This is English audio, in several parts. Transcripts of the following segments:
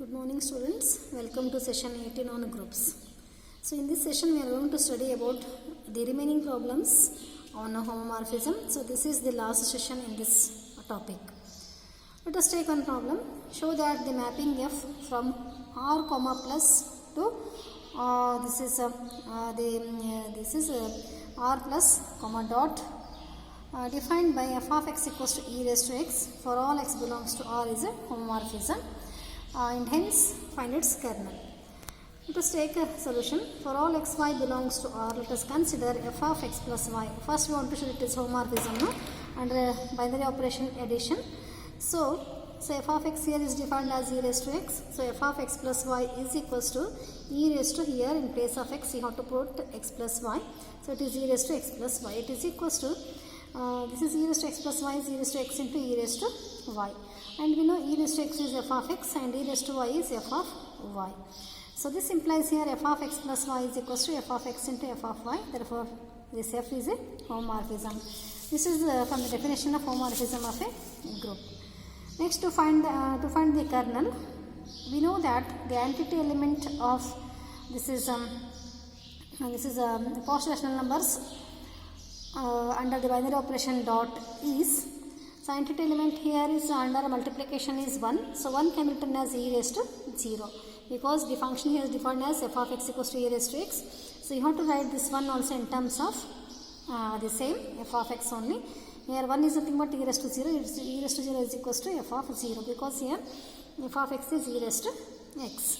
Good morning students, welcome to session 18 on groups. So in this session we are going to study about the remaining problems on homomorphism. So this is the last session in this topic. Let us take one problem. Show that the mapping f from r comma plus to this is r plus comma dot defined by f of x equals to e raised to x for all x belongs to r is a homomorphism. And hence find its kernel. Let us take a solution. For all xy belongs to R, let us consider f of x plus y. First we want to show it is homomorphism, no? Under binary operation addition. So f of x here is defined as e raised to x. So f of x plus y is equals to e raised to, here in place of x you have to put x plus y. So it is e raised to x plus y. It is equals to this is e raised to x plus y is e raised to x into e raised to y. And we know e raised to x is f of x and e raised to y is f of y. So this implies here f of x plus y is equals to f of x into f of y. Therefore, this f is a homomorphism. This is from the definition of homomorphism of a group. Next, to find the kernel, we know that the entity element of this is positive rational numbers under the binary operation dot is. So entity element here is under multiplication is 1. So 1 can be written as e raised to 0 because the function here is defined as f of x equals to e raised to x. So you have to write this one also in terms of the same f of x only. Here 1 is nothing but e raised to 0. It's e raised to 0 is equals to f of 0 because here f of x is e raised to x.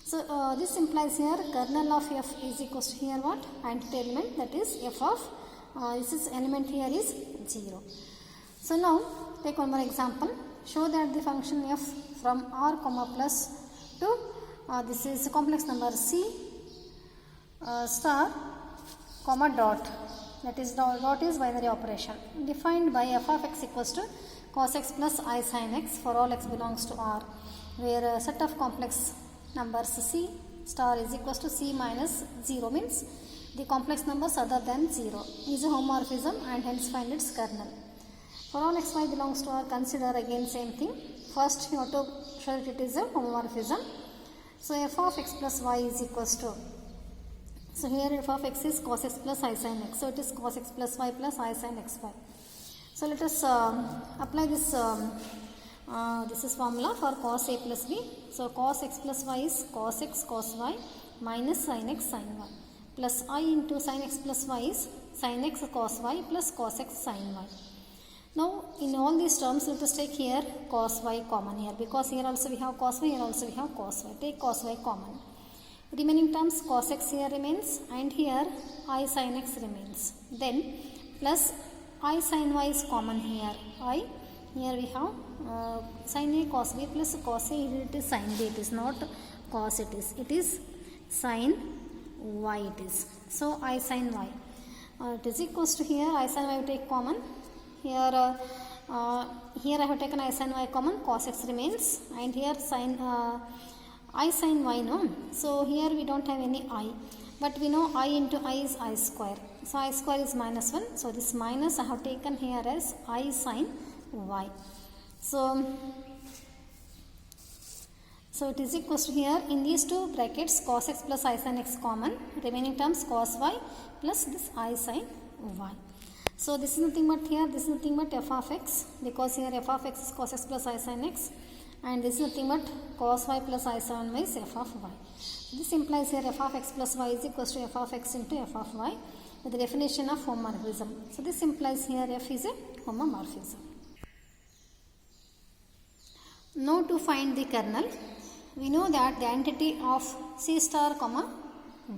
So this implies here kernel of f is equals to here what? Entity element, that is f of this is element here is 0. So now take one more example. Show that the function f from r comma plus to this is complex number c star comma dot, that is dot is binary operation defined by f of x equals to cos x plus I sin x for all x belongs to r, where a set of complex numbers c star is equals to c minus 0 means the complex numbers other than 0 is a homomorphism and hence find its kernel. For all xy belongs to R, consider again same thing. First you have to show that it is a homomorphism. So f of x plus y is equals to, so here f of x is cos x plus I sin x. So it is cos x plus y plus I sin xy. So let us apply this this is formula for cos a plus b. So cos x plus y is cos x cos y minus sin x sin y, plus I into sin x plus y is sin x cos y plus cos x sin y. Now in all these terms let us take here cos y common here, because here also we have cos y, here also we have cos y. Take cos y common. Remaining terms cos x here remains and here I sin x remains. Then plus I sin y is common here. Here we have sin a cos b plus cos a, it is sin b, it is not cos, it is sin y it is. So I sin y. It is equals to here I sin y we take common. Here I have taken I sin y common, cos x remains, and here sin I sin y, no. So here we don't have any I, but we know I into I is I square. So I square is minus 1. So this minus I have taken here as I sin y. So it is equals to here in these two brackets cos x plus I sin x common, remaining terms cos y plus this I sin y. So this is nothing but here, this is nothing but f of x, because here f of x is cos x plus I sin x, and this is nothing but cos y plus I sin y is f of y. This implies here f of x plus y is equals to f of x into f of y with the definition of homomorphism. So this implies here f is a homomorphism. Now to find the kernel, we know that the entity of c star comma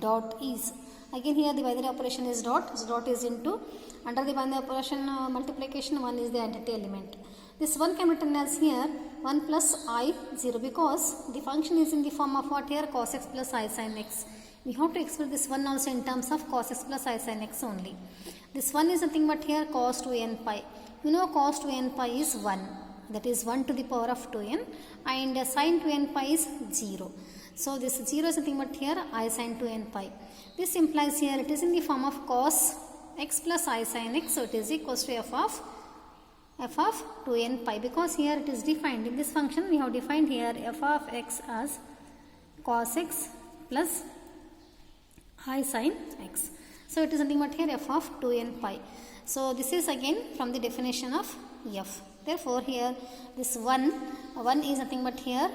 dot is, again here the binary operation is dot, so dot is into, under the binary operation multiplication 1 is the entity element. This 1 can be written as here 1 plus I 0, because the function is in the form of what here, cos x plus I sin x. We have to express this 1 also in terms of cos x plus I sin x only. This 1 is nothing but here cos 2n pi. You know cos 2n pi is 1, that is 1 to the power of 2n, and sin 2n pi is 0. So this 0 is nothing but here I sin 2n pi. This implies here it is in the form of cos x plus I sin x, so it is equals to f of f of 2n pi, because here it is defined in this function. We have defined here f of x as cos x plus I sin x. So it is nothing but here f of 2n pi. So this is again from the definition of f. Therefore here this 1 is nothing but here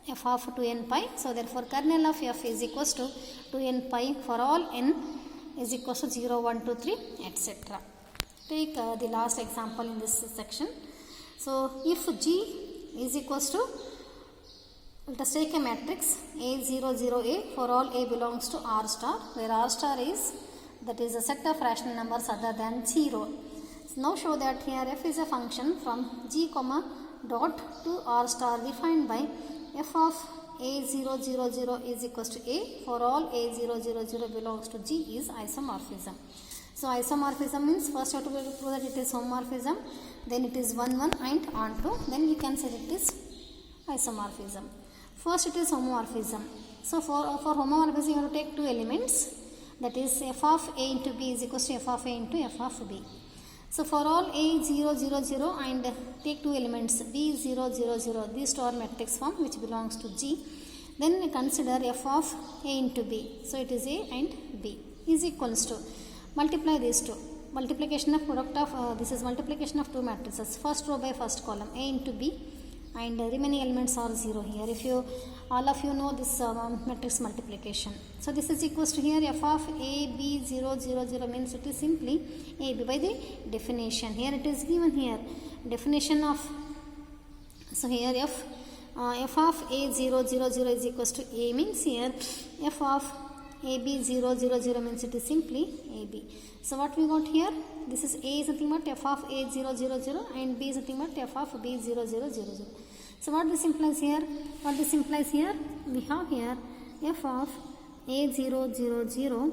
f of 2n pi. So therefore kernel of f is equals to 2n pi for all n is equals to 0, 1, 2, 3, etc. Take the last example in this section. So if G is equals to, let us take a matrix A0, 0, A for all A belongs to R star, where R star is, that is a set of rational numbers other than 0. So now show that here f is a function from G comma dot to R star defined by f of A0, 0, 0 is equals to A for all A0, 0, 0 belongs to G is isomorphism. So isomorphism means first you have to prove that it is homomorphism, then it is 1, 1 and on to, then we can say it is isomorphism. First it is homomorphism. So for homomorphism you have to take two elements, that is f of A into B is equals to f of A into f of B. So for all A 0, 0, 0 and take two elements B 0, 0, 0, these two are matrix form which belongs to G. Then we consider f of A into B. So it is A and B is equals to, multiply these two. Multiplication of product of, this is multiplication of two matrices. First row by first column A into B and remaining elements are 0 here. If you, all of you know this matrix multiplication. So this is equals to here f of A B 0, 0, 0 means it is simply A B by the definition. Here it is given here definition of, so here f of A 0, 0, 0 is equals to A means here f of AB 0, 0, 0 means it is simply AB. So what we got here, this is A is nothing but f of A 0, 0, 0 and B is nothing but f of B 0, 0, 0, 0. So what this implies here, we have here f of A 0, 0, 0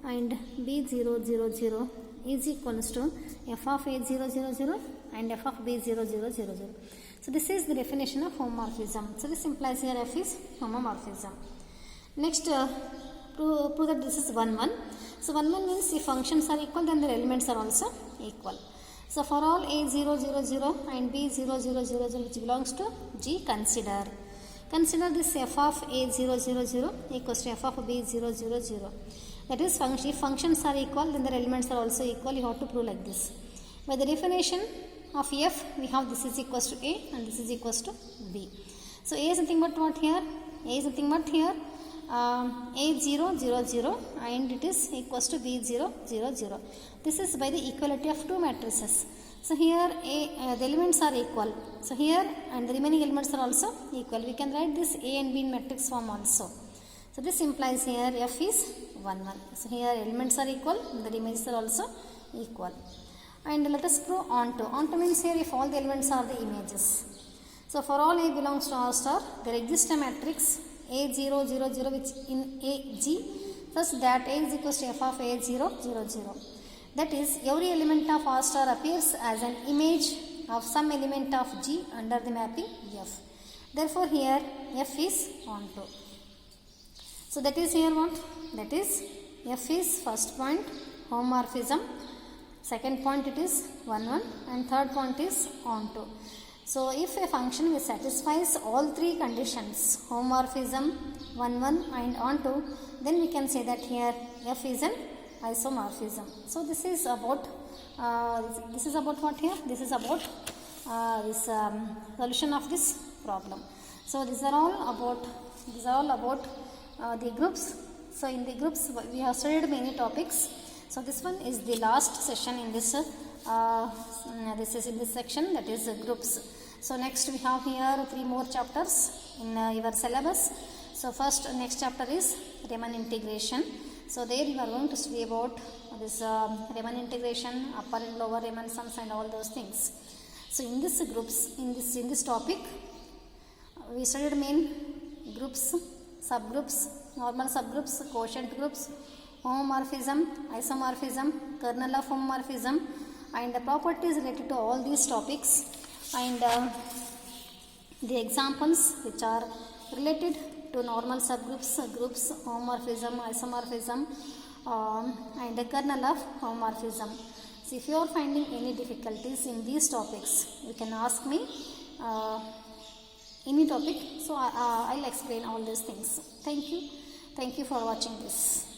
and B 0, 0, 0 is equals to f of A 0, 0, 0 and f of B 0, 0, 0, 0. So this is the definition of homomorphism. So this implies here f is homomorphism. Next, prove that this is 1, 1. So 1, 1 means if functions are equal then their elements are also equal. So for all A 0, 0, 0 and B 0, 0, 0, 0 which belongs to G, consider this f of A 0, 0, 0 equals to f of B 0, 0, 0. That is, if functions are equal then their elements are also equal. You have to prove like this. By the definition of f, we have this is equals to A and this is equals to B. So A is nothing but what here? A is nothing but here A 0, 0, 0 and it is equals to B 0, 0, 0. This is by the equality of two matrices. So here the elements are equal. So here and the remaining elements are also equal. We can write this A and B in matrix form also. So this implies here f is 1, 1. So here elements are equal and the remains are also equal. And let us prove onto. Onto means here if all the elements are the images. So for all A belongs to R star, there exists a matrix A 0, 0, 0 which in A G, thus that A is equals to f of A 0, 0, 0. That is, every element of R star appears as an image of some element of G under the mapping F. Therefore here f is onto. So that is here what? That is f is first point homomorphism, second point it is 1, 1 and third point is onto. So if a function which satisfies all three conditions, homomorphism, 1, 1 and onto, then we can say that here f is an isomorphism. So this is about what here? This is about this solution of this problem. So these are all about the groups. So in the groups we have studied many topics. So this one is the last session in this section, that is groups. So next we have here 3 more chapters in your syllabus. So first next chapter is Riemann integration. So there you are going to study about this Riemann integration, upper and lower Riemann sums and all those things. So in this groups, in this topic, we studied main groups, subgroups, normal subgroups, quotient groups, homomorphism, isomorphism, kernel of homomorphism, and the properties related to all these topics, and the examples which are related to normal subgroups, groups, homomorphism, isomorphism, and the kernel of homomorphism. So if you are finding any difficulties in these topics, you can ask me any topic, so I'll explain all these things. Thank you for watching this.